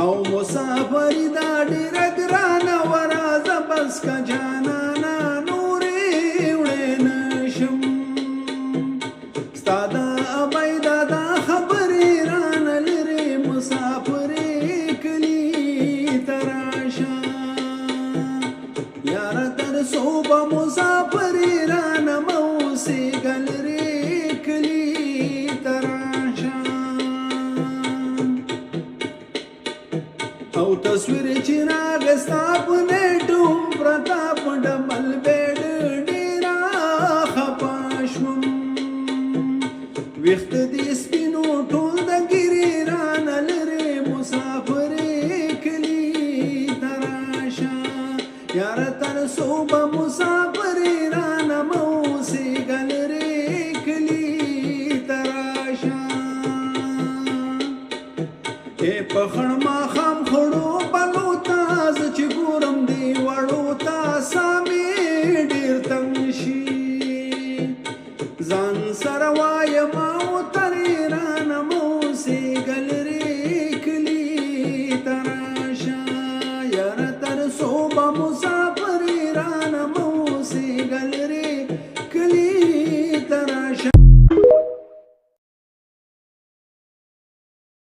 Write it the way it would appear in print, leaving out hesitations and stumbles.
او مسافری دا ډیر ګران وراز بس کا جانانا نورې وړې نشم ستاد ابیدا دا خبرې ران لري مسافرې کلی تراشه یار تر صوبه مسافرې ران موسی ګلري کلی تراشه او تصویر چې راغستا په نیټو پرتاپ ډمل